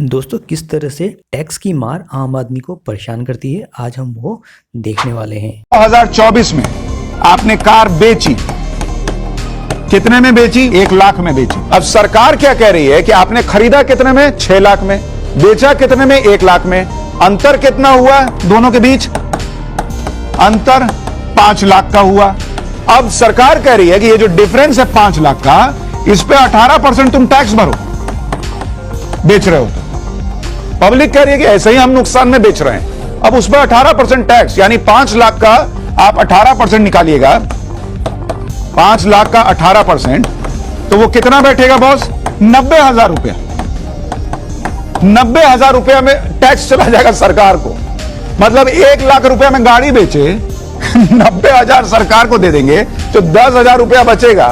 दोस्तों, किस तरह से टैक्स की मार आम आदमी को परेशान करती है, आज हम वो देखने वाले हैं। 2024 में आपने कार बेची, कितने में बेची? 1 लाख में बेची। अब सरकार क्या कह रही है कि आपने खरीदा कितने में? 6 लाख में। बेचा कितने में? 1 लाख में। अंतर कितना हुआ दोनों के बीच? अंतर 5 लाख का हुआ। अब सरकार कह रही है कि ये जो डिफरेंस है 5 लाख का, इस पे 18% तुम टैक्स भरो, बेच रहे हो तो। पब्लिक कह रही है कि ऐसे ही हम नुकसान में बेच रहे हैं। अब उस पर 18% टैक्स, यानी 5 लाख का आप 18% निकालिएगा, 5 लाख का 18%, तो वो कितना बैठेगा बॉस? 90,000 रुपया। 90,000 रुपया में टैक्स चला जाएगा सरकार को। मतलब 1 लाख रुपया में गाड़ी बेचे 90,000 सरकार को दे देंगे, जो 10,000 रुपया बचेगा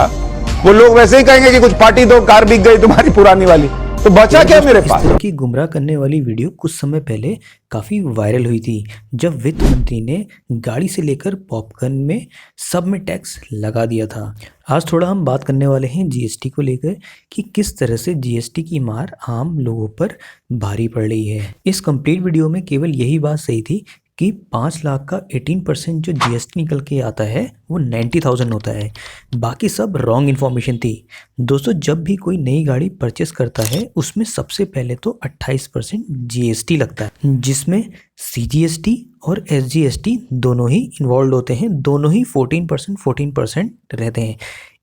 वो लोग वैसे ही कहेंगे कि कुछ पार्टी दो, कार बिक गई तुम्हारी पुरानी वाली, तो बचा क्या मेरे पास? इस तरह की गुमराह करने वाली वीडियो कुछ समय पहले काफ़ी वायरल हुई थी, जब वित्त मंत्री ने गाड़ी से लेकर पॉपकॉर्न में सब में टैक्स लगा दिया था। आज थोड़ा हम बात करने वाले हैं जीएसटी को लेकर कि किस तरह से जीएसटी की मार आम लोगों पर भारी पड़ रही है। इस कंप्लीट वीडियो में केवल यही बात सही थी कि 5 लाख का 18% जो जीएसटी निकल के आता है वो 90,000 होता है, बाकी सब रॉन्ग इन्फॉर्मेशन थी। दोस्तों, जब भी कोई नई गाड़ी परचेस करता है उसमें सबसे पहले तो 28% जीएसटी लगता है, जिसमें सीजीएसटी और एसजीएसटी दोनों ही इन्वॉल्व होते हैं, दोनों ही 14% रहते हैं।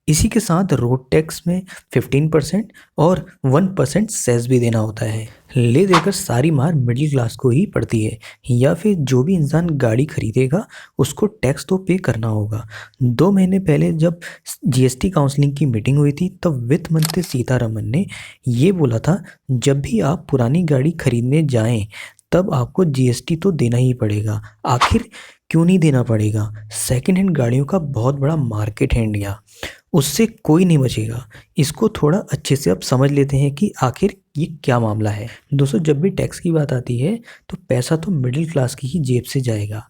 इसी के साथ रोड टैक्स में 15% और 1% सेस भी देना होता है। ले देकर सारी मार मिडिल क्लास को ही पड़ती है, या फिर जो भी इंसान गाड़ी खरीदेगा उसको टैक्स तो पे करना होगा। 2 महीने पहले जब जीएसटी काउंसलिंग की मीटिंग हुई थी, तब वित्त मंत्री सीतारमन ने ये बोला था, जब भी आप पुरानी गाड़ी खरीदने जाएं तब आपको जीएसटी तो देना ही पड़ेगा। आखिर क्यों नहीं देना पड़ेगा? सेकेंड हैंड गाड़ियों का बहुत बड़ा मार्केट है इंडिया, उससे कोई नहीं बचेगा। इसको थोड़ा अच्छे से अब समझ लेते हैं कि आखिर ये क्या मामला है। दोस्तों, जब भी टैक्स की बात आती है तो पैसा तो मिडिल क्लास की ही जेब से जाएगा,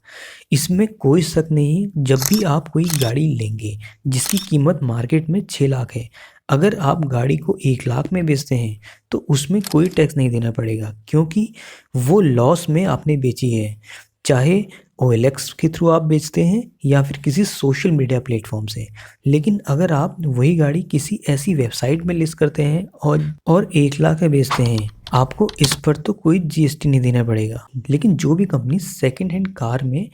इसमें कोई शक नहीं। जब भी आप कोई गाड़ी लेंगे जिसकी कीमत मार्केट में 6 लाख है, अगर आप गाड़ी को 1 लाख में बेचते हैं तो उसमें कोई टैक्स नहीं देना पड़ेगा, क्योंकि वो लॉस में आपने बेची है। चाहे OLX के थ्रू आप बेचते हैं या फिर किसी सोशल मीडिया प्लेटफॉर्म से। लेकिन अगर आप वही गाड़ी किसी ऐसी वेबसाइट में लिस्ट करते हैं और 1 लाख में बेचते हैं, आपको इस पर तो कोई जीएसटी नहीं देना पड़ेगा। लेकिन जो भी कंपनी सेकेंड हैंड कार में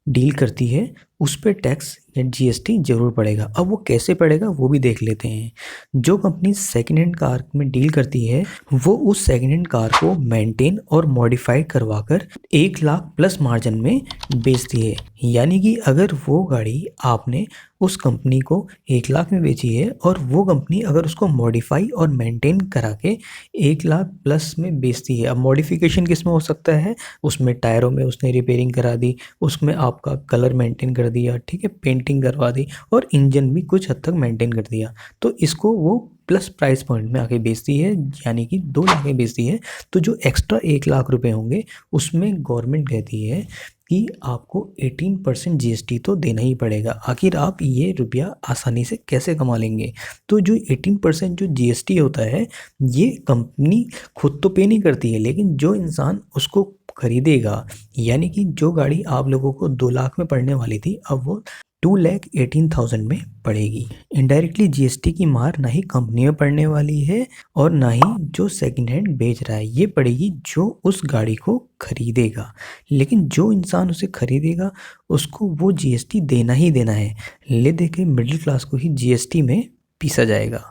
डील करती है उस पर टैक्स या जीएसटी जरूर पड़ेगा। अब वो कैसे पड़ेगा वो भी देख लेते हैं। जो कंपनी सेकेंड हैंड कार में डील करती है वो उस सेकेंड हैंड कार को मेंटेन और मॉडिफाई करवाकर 1 लाख प्लस मार्जिन में बेचती है। यानी कि अगर वो गाड़ी आपने उस कंपनी को 1 लाख में बेची है और वो कंपनी अगर उसको मॉडिफाई और मेंटेन करा के 1 लाख प्लस में बेचती है। अब मॉडिफिकेशन किस में हो सकता है? उसमें टायरों में उसने रिपेयरिंग करा दी, उसमें आपका कलर मेंटेन कर दिया, ठीक है, पेंटिंग करवा दी और इंजन भी कुछ हद तक मेंटेन कर दिया, तो इसको वो प्लस प्राइस पॉइंट में आके बेचती है, यानी कि 2 लाख में बेचती है। तो जो एक्स्ट्रा 1 लाख रुपए होंगे उसमें गवर्नमेंट कहती है कि आपको 18% जीएसटी तो देना ही पड़ेगा। आखिर आप ये रुपया आसानी से कैसे कमा लेंगे? तो जो 18% जो जीएसटी होता है ये कंपनी खुद तो पे नहीं करती है, लेकिन जो इंसान उसको खरीदेगा, यानी कि जो गाड़ी आप लोगों को 2 लाख में पड़ने वाली थी, अब वो 2,18,000 में पड़ेगी। इनडायरेक्टली जीएसटी की मार ना ही कंपनी में पड़ने वाली है और ना ही जो सेकंड हैंड बेच रहा है, ये पड़ेगी जो उस गाड़ी को खरीदेगा। लेकिन जो इंसान उसे खरीदेगा उसको वो जीएसटी देना ही देना है। ले दे के मिडिल क्लास को ही जीएसटी में पीसा जाएगा,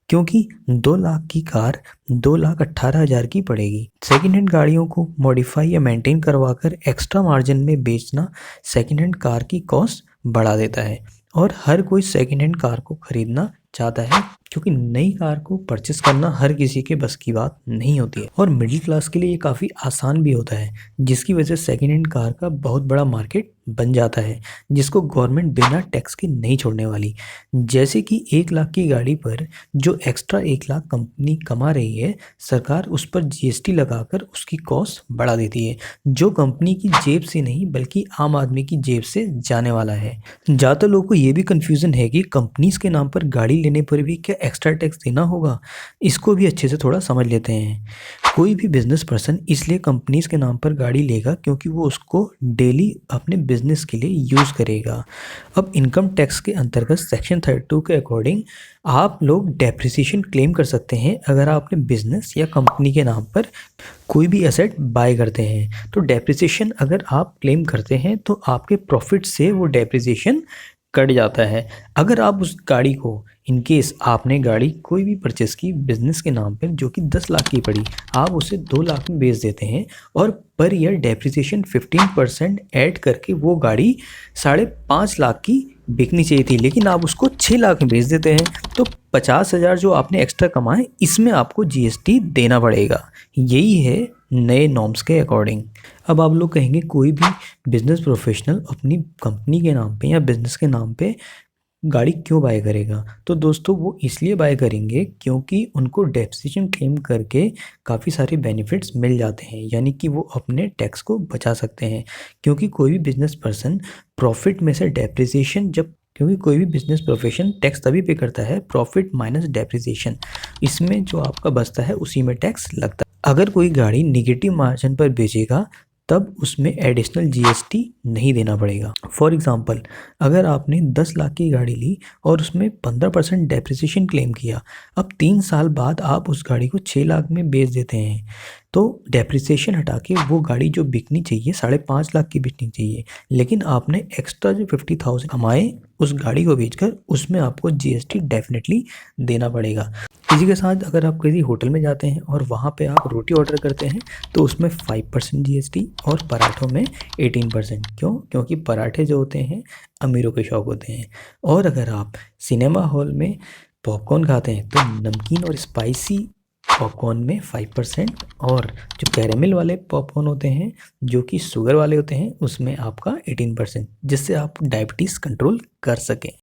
क्योंकि 2 लाख की कार 2,18,000 की पड़ेगी। सेकेंड हैंड गाड़ियों को मॉडिफाई या मेंटेन करवाकर एक्स्ट्रा मार्जिन में बेचना सेकेंड हैंड कार की कॉस्ट बढ़ा देता है, और हर कोई सेकेंड हैंड कार को खरीदना चाहता है, क्योंकि नई कार को परचेस करना हर किसी के बस की बात नहीं होती है। और मिडिल क्लास के लिए ये काफ़ी आसान भी होता है, जिसकी वजह से सेकेंड हैंड कार का बहुत बड़ा मार्केट बन जाता है जिसको गवर्नमेंट बिना टैक्स के नहीं छोड़ने वाली। जैसे कि 1 लाख की गाड़ी पर जो एक्स्ट्रा 1 लाख कंपनी कमा रही है, सरकार उस पर जीएसटी लगाकर उसकी कॉस्ट बढ़ा देती है, जो कंपनी की जेब से नहीं बल्कि आम आदमी की जेब से जाने वाला है। ज़्यादातर लोगों को ये भी कन्फ्यूज़न है कि कंपनीज़ के नाम पर गाड़ी लेने पर भी क्या एक्स्ट्रा टैक्स देना होगा। इसको भी अच्छे से थोड़ा समझ लेते हैं। कोई भी बिजनेस पर्सन इसलिए कंपनीज़ के नाम पर गाड़ी लेगा क्योंकि वो उसको डेली अपने बिजनेस के लिए यूज़ करेगा। अब इनकम टैक्स के अंतर्गत सेक्शन 32 के अकॉर्डिंग आप लोग डेप्रिसिएशन क्लेम कर सकते हैं अगर आप अपने बिजनेस या कंपनी के नाम पर कोई भी एसेट बाय करते हैं। तो डेप्रिसिएशन अगर आप क्लेम करते हैं तो आपके प्रॉफिट से वो डेप्रिसिएशन कट जाता है। अगर आप उस गाड़ी को इन केस आपने गाड़ी कोई भी परचेस की बिजनेस के नाम पर जो कि 10 लाख की पड़ी, आप उसे 2 लाख में बेच देते हैं और पर ईयर डेप्रिसिएशन 15% ऐड करके वो गाड़ी 5.5 लाख की बिकनी चाहिए थी, लेकिन आप उसको 6 लाख में बेच देते हैं। तो 50,000 जो आपने एक्स्ट्रा कमाए इसमें आपको जीएसटी देना पड़ेगा। यही है नए नॉर्म्स के अकॉर्डिंग। अब आप लोग कहेंगे कोई भी बिजनेस प्रोफेशनल अपनी कंपनी के नाम पे या बिजनेस के नाम पे गाड़ी क्यों बाय करेगा। तो दोस्तों वो इसलिए बाय करेंगे क्योंकि उनको डेप्रिसिएशन क्लेम करके काफ़ी सारे बेनिफिट्स मिल जाते हैं, यानी कि वो अपने टैक्स को बचा सकते हैं। क्योंकि कोई भी बिजनेस पर्सन प्रॉफिट में से डेप्रिसिएशन क्योंकि कोई भी बिजनेस प्रोफेशन टैक्स तभी पे करता है प्रॉफिट माइनस डेप्रिसिएशन, इसमें जो आपका बचता है उसी में टैक्स लगता है। अगर कोई गाड़ी निगेटिव मार्जिन पर बेचेगा तब उसमें एडिशनल जीएसटी नहीं देना पड़ेगा। फॉर एग्जांपल अगर आपने 10 लाख की गाड़ी ली और उसमें 15% डेप्रिसिएशन क्लेम किया, अब 3 साल बाद आप उस गाड़ी को 6 लाख में बेच देते हैं, तो डेप्रिसिएशन हटा के वो गाड़ी जो बिकनी चाहिए 5.5 लाख की बिकनी चाहिए, लेकिन आपने एक्स्ट्रा जो 50,000 कमाए उस गाड़ी को बेचकर उसमें आपको जीएसटी डेफिनेटली देना पड़ेगा। इसी के साथ अगर आप किसी होटल में जाते हैं और वहाँ पे आप रोटी ऑर्डर करते हैं तो उसमें 5% जीएसटी और पराठों में 18%। क्यों? क्योंकि पराठे जो होते हैं अमीरों के शौक होते हैं। और अगर आप सिनेमा हॉल में पॉपकॉर्न खाते हैं तो नमकीन और स्पाइसी पॉपकॉर्न में 5% और जो कैरेमल वाले पॉपकॉर्न होते हैं जो कि शुगर वाले होते हैं उसमें आपका 18%, जिससे आप डायबिटीज़ कंट्रोल कर सकें।